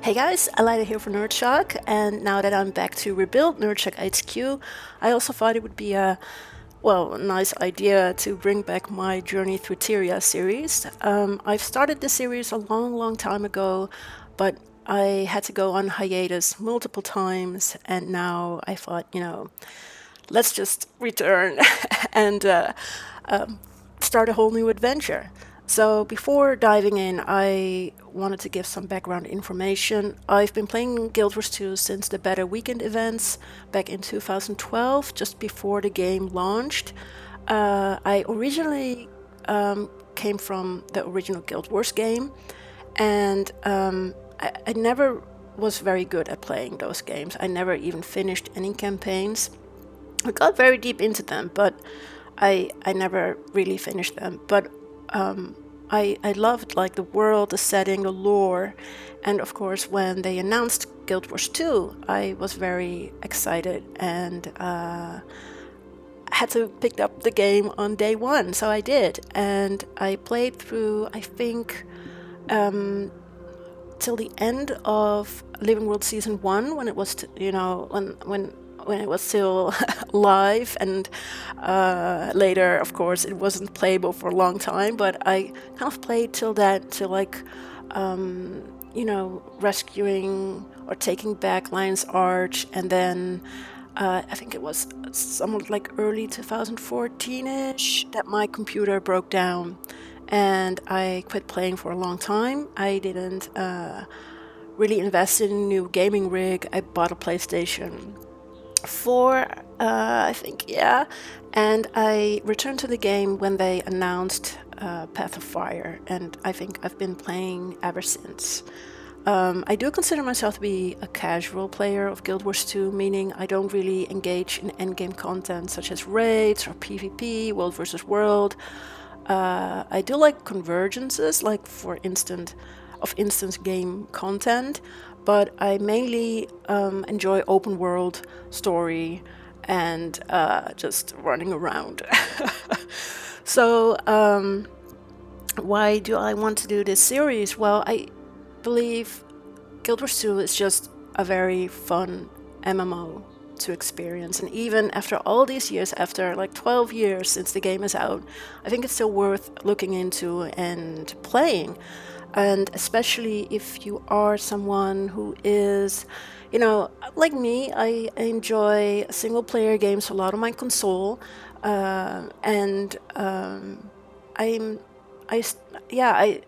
Hey guys, Alida here for NERDSHOCK, and now that I'm back to rebuild NERDSHOCK HQ, I also thought it would be a nice idea to bring back my Journey Through Tyria series. I've started this series a long time ago, but I had to go on hiatus multiple times, and now I thought, let's just return and start a whole new adventure. So before diving in, I wanted to give some background information. I've been playing Guild Wars 2 since the beta weekend events back in 2012, just before the game launched. I originally came from the original Guild Wars game, and I never was very good at playing those games. I never even finished any campaigns. I got very deep into them, but I never really finished them. But I loved like the world, the setting, the lore, and of course when they announced Guild Wars 2, I was very excited and had to pick up the game on day one. So I did, and I played through, I think, till the end of Living World Season 1, when it was, when it was still live, and later, of course, it wasn't playable for a long time, but I kind of played till like, rescuing or taking back Lion's Arch, and then I think it was somewhat like early 2014-ish that my computer broke down, and I quit playing for a long time. I didn't really invest in a new gaming rig. I bought a PlayStation 4, I think, yeah. And I returned to the game when they announced Path of Fire, and I think I've been playing ever since. I do consider myself to be a casual player of Guild Wars 2, meaning I don't really engage in endgame content such as raids or PvP, world versus world. I do like convergences, like for instance game content, but I mainly enjoy open world story and just running around. So why do I want to do this series? Well, I believe Guild Wars 2 is just a very fun MMO to experience, and even after all these years, after like 12 years since the game is out, I think it's still worth looking into and playing. And especially if you are someone who is, like me, I enjoy single player games a lot on my console, and I'm I s- yeah I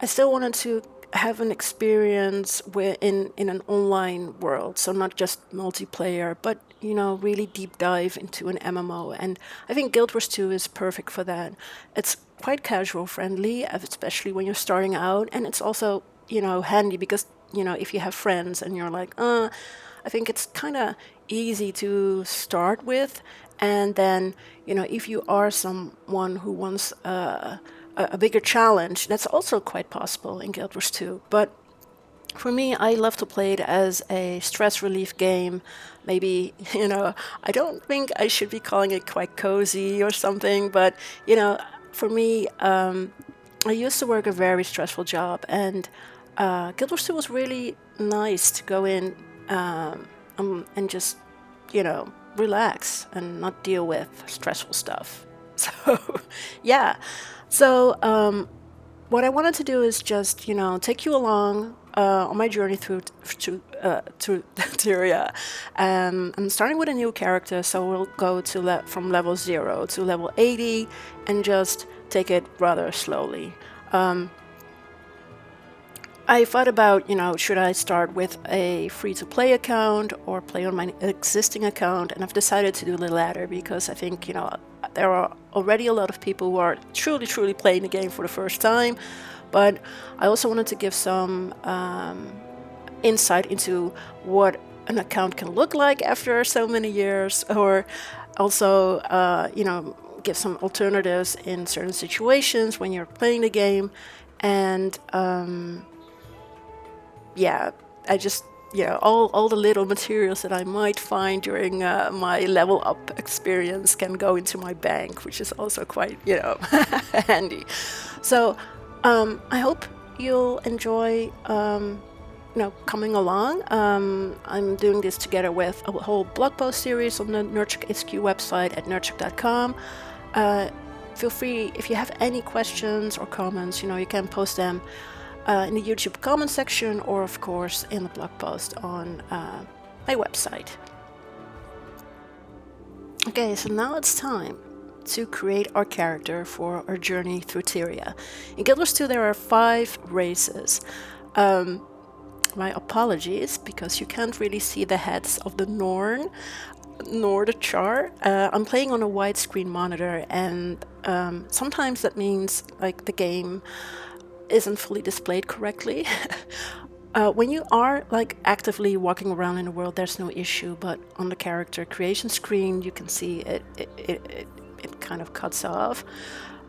still wanted to have an experience where in an online world, so not just multiplayer, but really deep dive into an MMO. And I think Guild Wars 2 is perfect for that. It's quite casual friendly, especially when you're starting out, and it's also handy because if you have friends and you're like, I think it's kind of easy to start with. And then if you are someone who wants a bigger challenge, that's also quite possible in Guild Wars 2. But for me, I love to play it as a stress relief game. Maybe, I don't think I should be calling it quite cozy or something, but, for me, I used to work a very stressful job, and Guild Wars 2 was really nice to go in and just, relax and not deal with stressful stuff. So, yeah. So, what I wanted to do is just, take you along on my journey through Tyria. I'm starting with a new character, so we'll go to from level 0 to level 80 and just take it rather slowly. I thought about, should I start with a free-to-play account or play on my existing account? And I've decided to do the latter because I think, there are already a lot of people who are truly playing the game for the first time. But I also wanted to give some insight into what an account can look like after so many years, or also, give some alternatives in certain situations when you're playing the game. And yeah, I just, all the little materials that I might find during my level up experience can go into my bank, which is also quite, handy. So I hope you'll enjoy coming along. I'm doing this together with a whole blog post series on the NERDSHOCK HQ website at nerdshock.com. Feel free, if you have any questions or comments, you can post them in the YouTube comment section, or of course in the blog post on my website. Okay, so now it's time to create our character for our journey through Tyria. In Guild Wars 2 there are 5 races. My apologies, because you can't really see the heads of the Norn nor the Char. I'm playing on a widescreen monitor, and sometimes that means like the game isn't fully displayed correctly. When you are like actively walking around in the world, there's no issue, but on the character creation screen you can see it kind of cuts off.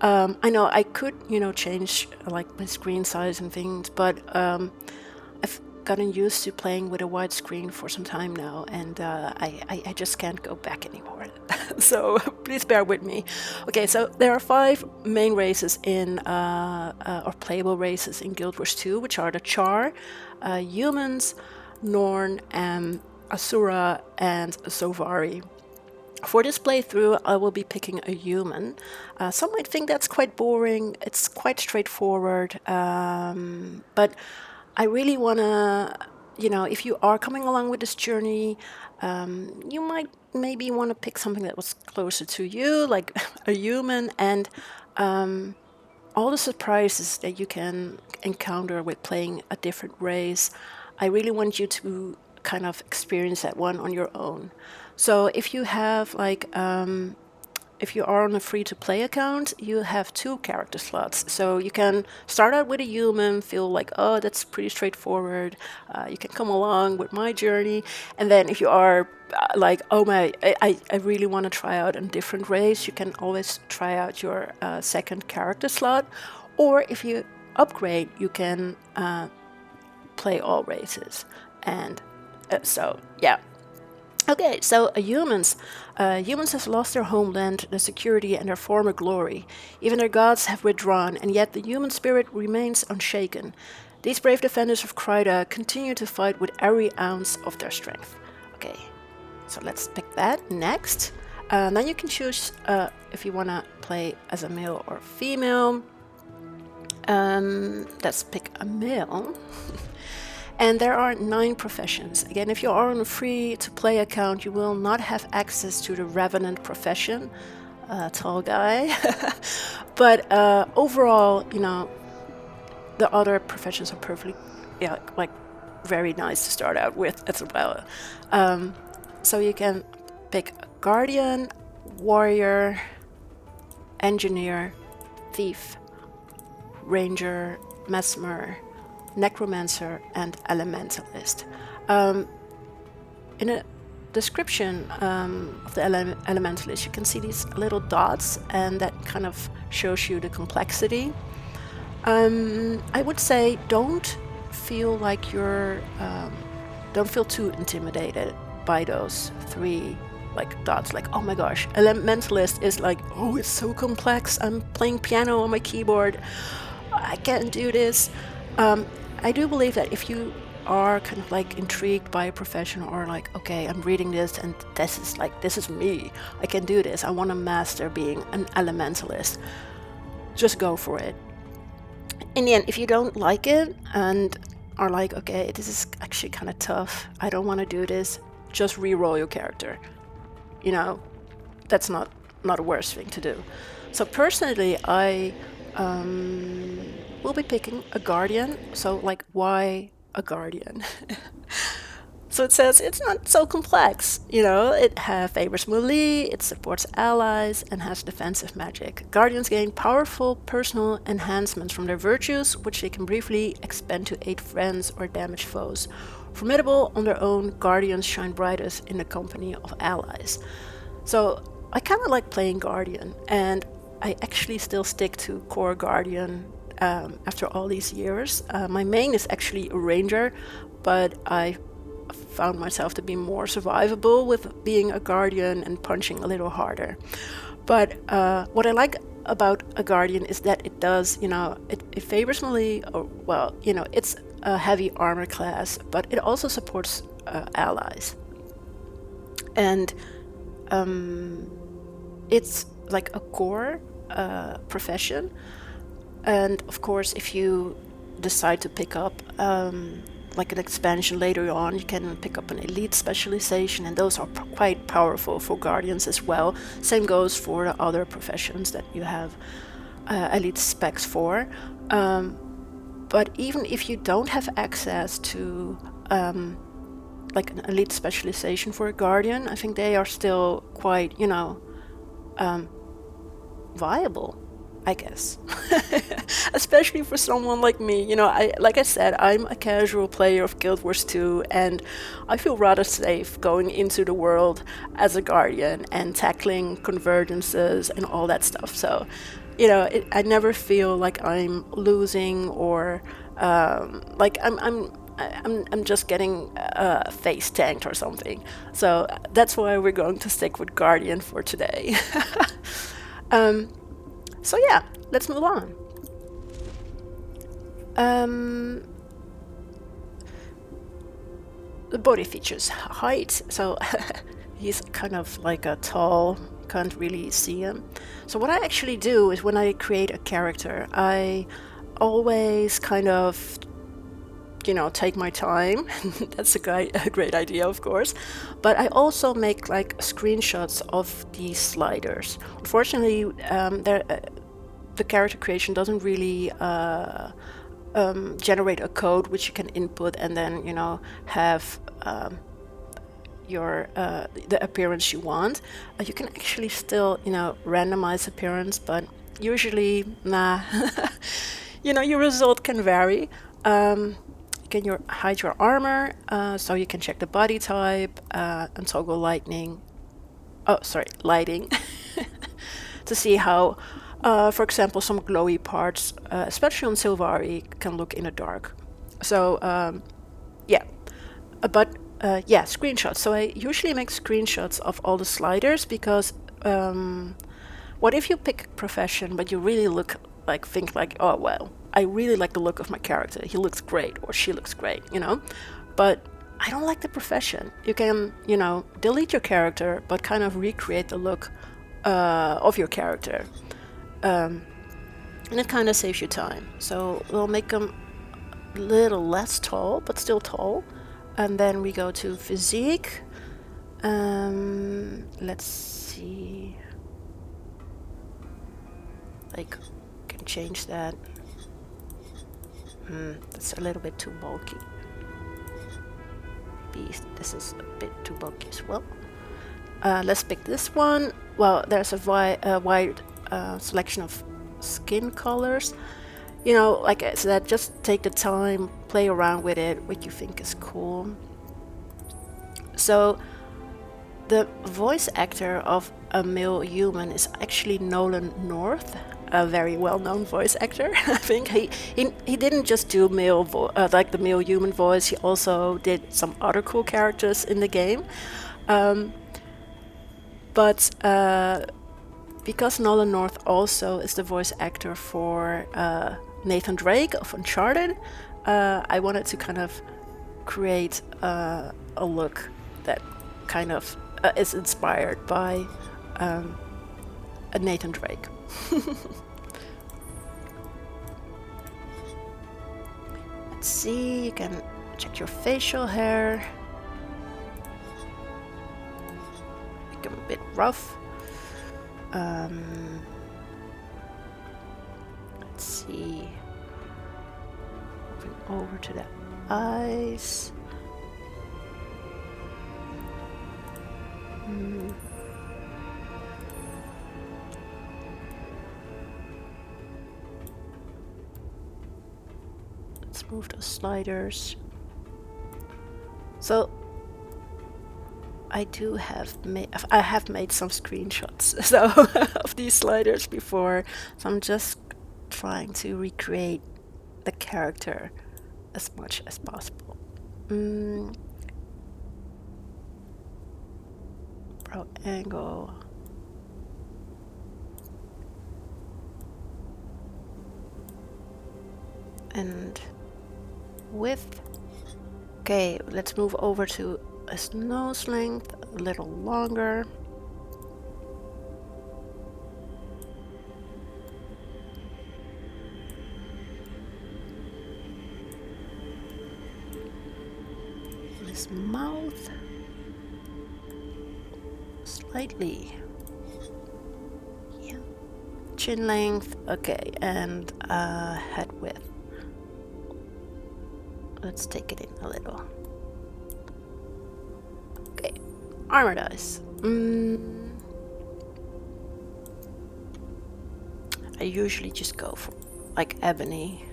I know I could change like my screen size and things, but I've gotten used to playing with a widescreen for some time now, and I just can't go back anymore. So please bear with me. Okay, so there are 5 main races in or playable races in Guild Wars 2, which are the Char, humans, Norn, Asura, and Zovari. For this playthrough, I will be picking a human. Some might think that's quite boring. It's quite straightforward, but I really want to, if you are coming along with this journey, you might maybe want to pick something that was closer to you, like a human, and all the surprises that you can encounter with playing a different race. I really want you to kind of experience that one on your own. So if you have like if you are on a free-to-play account, you have 2 character slots. So you can start out with a human, feel like, oh, that's pretty straightforward. You can come along with my journey. And then if you are like, oh my, I really want to try out a different race, you can always try out your second character slot. Or if you upgrade, you can play all races. And so, yeah. Okay, so humans have lost their homeland, their security, and their former glory. Even their gods have withdrawn, and yet the human spirit remains unshaken. These brave defenders of Kryda continue to fight with every ounce of their strength. Okay, so let's pick that next. Then you can choose if you want to play as a male or female. Let's pick a male. And there are 9 professions. Again, if you are on a free-to-play account, you will not have access to the Revenant profession, tall guy. But overall, the other professions are perfectly, like very nice to start out with as well. So you can pick a Guardian, Warrior, Engineer, Thief, Ranger, Mesmer, Necromancer, and Elementalist. In a description of the Elementalist, you can see these little dots, and that kind of shows you the complexity. I would say don't feel like don't feel too intimidated by those 3 dots, like, oh my gosh, Elementalist is like, oh, it's so complex, I'm playing piano on my keyboard, I can't do this. I do believe that if you are kind of like intrigued by a profession, or like, okay, I'm reading this and this is me, I can do this, I want to master being an Elementalist, just go for it. In the end, if you don't like it and are like, okay, this is actually kind of tough, I don't want to do this, just re-roll your character. That's not a worse thing to do. So personally, I we'll be picking a Guardian. So like, why a Guardian? So it says it's not so complex, it favors melee, it supports allies, and has defensive magic. Guardians gain powerful personal enhancements from their virtues, which they can briefly expend to aid friends or damage foes. Formidable on their own, Guardians shine brightest in the company of allies. So I kind of like playing Guardian, and I actually still stick to core Guardian after all these years. My main is actually a Ranger, but I found myself to be more survivable with being a Guardian and punching a little harder. But what I like about a Guardian is that it does, it favors melee, or well, it's a heavy armor class, but it also supports allies. And it's like a core profession. And of course, if you decide to pick up like an expansion later on, you can pick up an elite specialization, and those are quite powerful for guardians as well. Same goes for the other professions that you have elite specs for. But even if you don't have access to like an elite specialization for a guardian, I think they are still quite, viable, I guess. Especially for someone like me. Like I said, I'm a casual player of Guild Wars 2, and I feel rather safe going into the world as a guardian and tackling convergences and all that stuff. So, I never feel like I'm losing or like I'm just getting face tanked or something. So that's why we're going to stick with Guardian for today. So yeah, let's move on. The body features. Height. So he's kind of like a tall, can't really see him. So what I actually do is when I create a character, I always kind of take my time. That's a great idea, of course. But I also make like screenshots of these sliders. Unfortunately, the character creation doesn't really generate a code which you can input and then have your the appearance you want. You can actually still randomize appearance, but usually your result can vary. You can hide your armor, so you can check the body type and toggle lighting to see how, for example, some glowy parts, especially on Sylvari, can look in the dark. So screenshots. So I usually make screenshots of all the sliders because what if you pick a profession but you really think like, oh well, I really like the look of my character. He looks great or she looks great, but I don't like the profession. You can, delete your character, but kind of recreate the look of your character. And it kind of saves you time. So we'll make them a little less tall, but still tall. And then we go to physique. Let's see. Like, can change that. That's a little bit too bulky. This is a bit too bulky as well. Let's pick this one. Well, there's a wide selection of skin colors. Like I said, just take the time, play around with it, what you think is cool. So, the voice actor of a male human is actually Nolan North, a very well-known voice actor. I think he didn't just do like the male human voice. He also did some other cool characters in the game. But because Nolan North also is the voice actor for Nathan Drake of Uncharted, I wanted to kind of create a look that kind of is inspired by Nathan Drake. Let's see, you can check your facial hair. Make them a bit rough. Let's see. Moving over to the eyes. Let's move those sliders. So I have made some screenshots of these sliders before, so I'm just trying to recreate the character as much as possible. Brow angle. And width. Okay, let's move over to his nose length, a little longer. His mouth, slightly. Yeah. Chin length, okay, and head width. Let's take it in a little. Okay, armor dice. I usually just go for like ebony.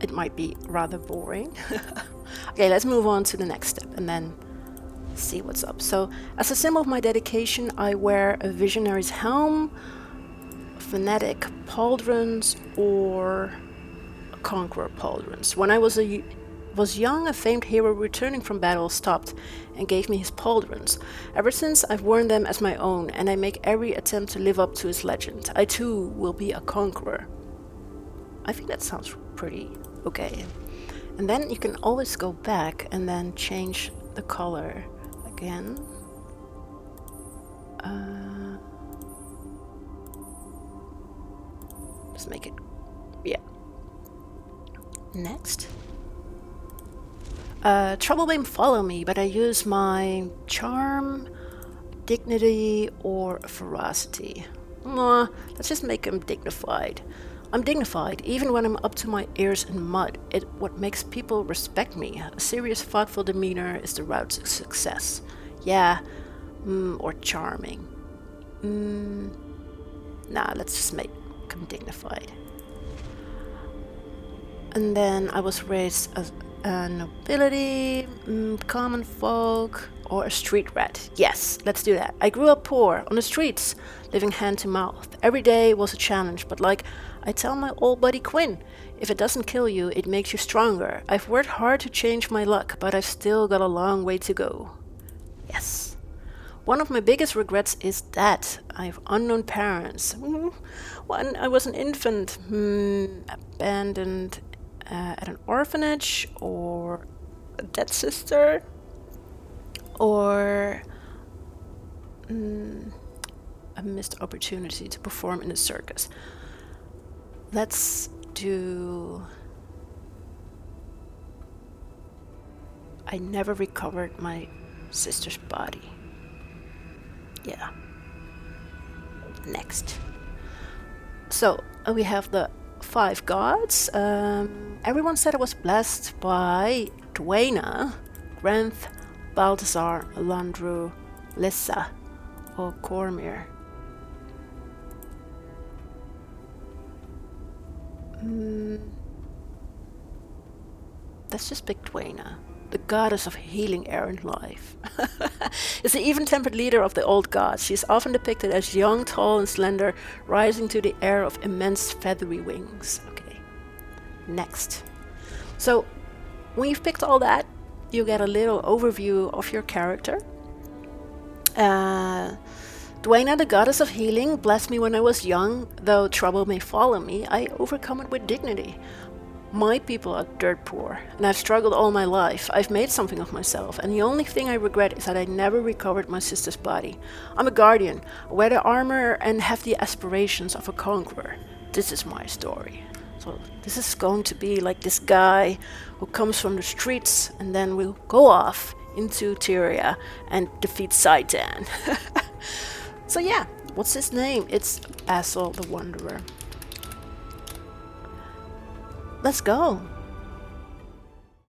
It might be rather boring. Okay, let's move on to the next step and then see what's up. So, as a symbol of my dedication, I wear a visionary's helm, fanatic pauldrons, or a conqueror pauldrons. When I was young, a famed hero returning from battle stopped and gave me his pauldrons. Ever since, I've worn them as my own, and I make every attempt to live up to his legend. I too will be a conqueror. I think that sounds pretty okay. And then you can always go back and then change the color again. Just make it, yeah. Next. Trouble may follow me, but I use my charm, dignity, or ferocity. Let's just make him dignified. I'm dignified, even when I'm up to my ears in mud. What makes people respect me. A serious, thoughtful demeanor is the route to success. Yeah, or charming. Nah, let's just make him dignified. And then I was raised as a nobility, common folk, or a street rat. Yes, let's do that. I grew up poor, on the streets, living hand to mouth. Every day was a challenge, but like I tell my old buddy Quinn, if it doesn't kill you, it makes you stronger. I've worked hard to change my luck, but I've still got a long way to go. Yes. One of my biggest regrets is that I have unknown parents. When I was an infant, abandoned at an orphanage, or a dead sister, or a missed opportunity to perform in a circus. Let's do... I never recovered my sister's body. Yeah. Next. So, we have the 5 gods. Everyone said I was blessed by Dwayna, Grenth, Balthazar, Landru, Lissa, or Cormir. Let's just pick Dwayna, the goddess of healing air and life. Is the even-tempered leader of the old gods. She is often depicted as young, tall, and slender, rising to the air of immense feathery wings. Okay, next. So, when you've picked all that, you get a little overview of your character. Dwayna, the goddess of healing, blessed me when I was young. Though trouble may follow me, I overcome it with dignity. My people are dirt poor, and I've struggled all my life. I've made something of myself, and the only thing I regret is that I never recovered my sister's body. I'm a guardian, I wear the armor and have the aspirations of a conqueror. This is my story. So this is going to be like this guy who comes from the streets and then will go off into Tyria and defeat Saitan. So yeah, what's his name? It's Basil the Wanderer. Let's go.